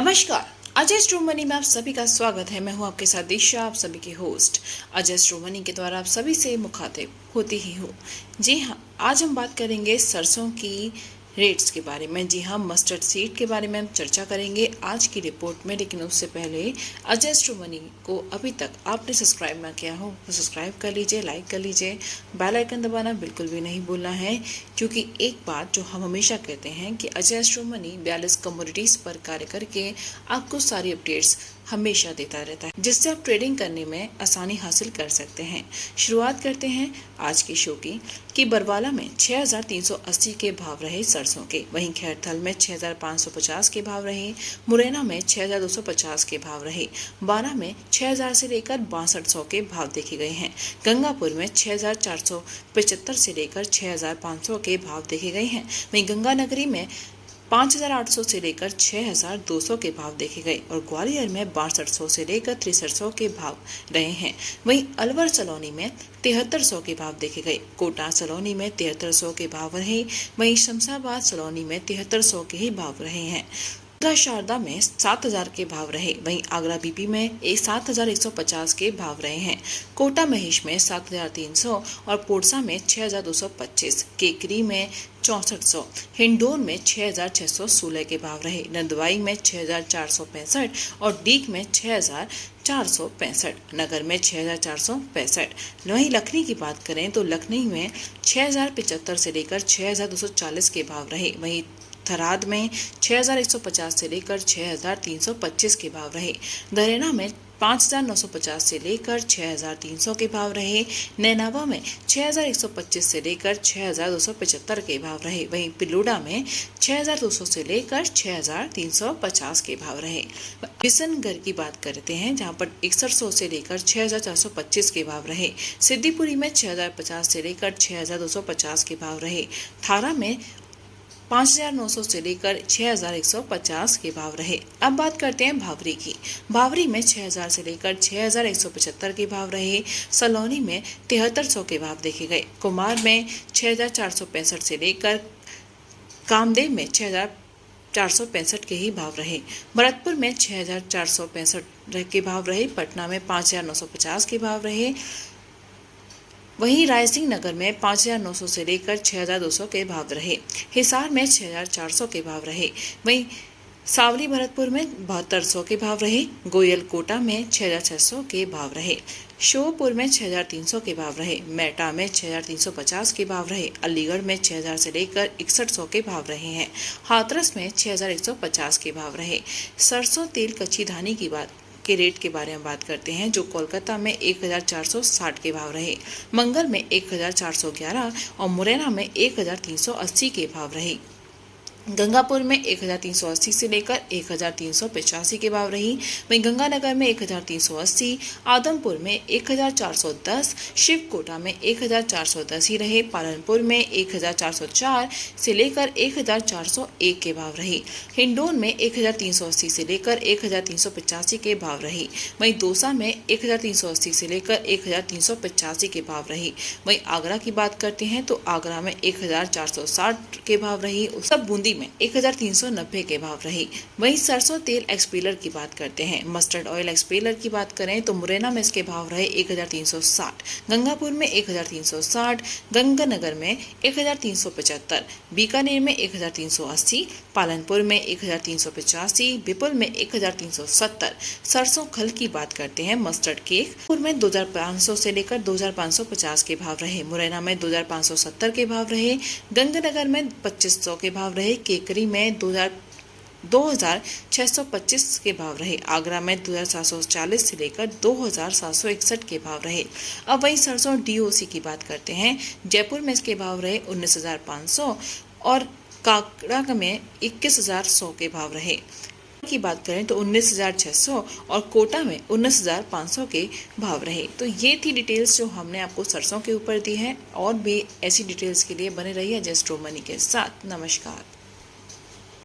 नमस्कार। अजय स्ट्रोमनी में आप सभी का स्वागत है। मैं हूं आपके साथ दिशा, आप सभी की होस्ट। अजय स्ट्रोमनी के द्वारा आप सभी से मुखातिब होती ही हूँ। जी हाँ, आज हम बात करेंगे सरसों की रेट्स के बारे में। जी हाँ, मस्टर्ड सीड के बारे में हम चर्चा करेंगे आज की रिपोर्ट में। लेकिन उससे पहले अजय स्ट्रोमनी को अभी तक आपने सब्सक्राइब ना किया हो तो सब्सक्राइब कर लीजिए, लाइक कर लीजिए, बेल आइकन दबाना बिल्कुल भी नहीं भूलना है। क्योंकि एक बात जो हम हमेशा कहते हैं कि अजय स्ट्रोमनी 42 कमोडिटीज पर कार्य करके आपको सारी अपडेट्स हमेशा देता रहता है, जिससे आप ट्रेडिंग करने में आसानी हासिल कर सकते हैं। शुरुआत करते हैं आज के शो की कि बरवाला में 6380 के भाव रहे सरसों के, वहीं खैरथल में 6550 के भाव रहे, मुरैना में 6250 के भाव रहे, बारा में 6000 से लेकर 6200 के भाव देखे गए हैं। गंगापुर में 6475 से लेकर 6500 के भाव देखे गए हैं। वहीं गंगानगरी में 5800 से लेकर 6200 के भाव देखे गए और ग्वालियर में 6200 से लेकर 6300 के भाव रहे हैं। वहीं अलवर सलोनी में 7300 के भाव देखे गए, कोटा सलोनी में 7300 के भाव रहे, वहीं शमशाबाद सलोनी में 7300 के ही भाव रहे हैं। शारदा में 7000 के भाव रहे, वहीं आगरा बीपी में 7150 के भाव रहे हैं। कोटा महेश में 7300 और पोरसा में 6225, केकरी में 6400, हिंडोन में 6616 के भाव रहे, नंदवाई में 6465 और डीग में 6465, नगर में 6465। वहीं लखनी की बात करें तो लखनऊ में 6075 से लेकर 6240 के भाव रहे, वहीं थराद में 6150 से लेकर 6325 के भाव रहे, दरेना में 5950 से लेकर 6300 के भाव रहे, नैनावा में 6125 से लेकर 6275 के भाव रहे, वहीं पिलूड़ा में 6200 से लेकर 6350 के भाव रहे। किशनगढ़ की बात करते हैं जहां पर 6100 से लेकर 6425 के भाव रहे, सिद्दीपुरी में 6050 से लेकर 6250 के भाव रहे, थारा में 5900 से लेकर 6150 के भाव रहे। अब बात करते हैं भावरी की। भावरी में 6000 से लेकर 6175 के भाव रहे, सलोनी में 7300 के भाव देखे गए, कुमार में 6465 से लेकर कामदेव में 6465 के ही भाव रहे, भरतपुर में 6465 के भाव रहे, पटना में 5950 के भाव रहे, वहीं रायसिंह नगर में 5900 से लेकर 6200 के भाव रहे, हिसार में 6400 के भाव रहे, वहीं सावली भरतपुर में 7200 के भाव रहे, गोयल कोटा में 6600 के भाव रहे, श्योपुर में 6300 के भाव रहे, मेटा में 6350 के भाव रहे, अलीगढ़ में 6000 से लेकर 6100 के भाव रहे हैं, हाथरस में 6150 के भाव रहे। सरसों तेल कच्ची धानी की बात के रेट के बारे में बात करते हैं, जो कोलकाता में 1460 के भाव रहे, मंगल में 1411 और मुरैना में 1380 के भाव रहे, गंगापुर में 1380 से लेकर 1385 के भाव रही, वहीं गंगानगर में 1380, आदमपुर में 1410, शिवकोटा में 1410 ही रहे, पालनपुर में 1404 से लेकर 1401 के भाव रही, हिंडोन में 1380 से लेकर 1385 के भाव रही, वहीं दौसा में 1380 से लेकर 1385 के भाव रही। वहीं आगरा की बात करते हैं तो आगरा में 1460 के भाव रही, सब बूंदी में 1390 के भाव रही। वहीं सरसों तेल एक्सपेलर की बात करते हैं, मस्टर्ड ऑयल एक्सपेलर की बात करें तो मुरैना में इसके भाव रहे 1360, गंगापुर में 1360, गंगानगर में 1375, बीकानेर में 1380, पालनपुर में 1385, बिपुल में 1370। सरसों खल की बात करते हैं, मस्टर्ड केक में 2500 से लेकर 2550 के भाव रहे, मुरैना में 2570 के भाव रहे, गंगानगर में 2500 के भाव रहे, केकरी में 2625 के भाव रहे, आगरा में 2740 से लेकर 2761 के भाव रहे। अब वही सरसों डीओसी की बात करते हैं, जयपुर में इसके भाव रहे 19500 और काकड़ा में 21100 के भाव रहे। की बात करें तो 19600 और कोटा में 19500 के भाव रहे। तो ये थी डिटेल्स जो हमने आपको सरसों के ऊपर दी है, और भी ऐसी डिटेल्स के लिए बने रहिए अजय स्ट्रोमनी के साथ। नमस्कार।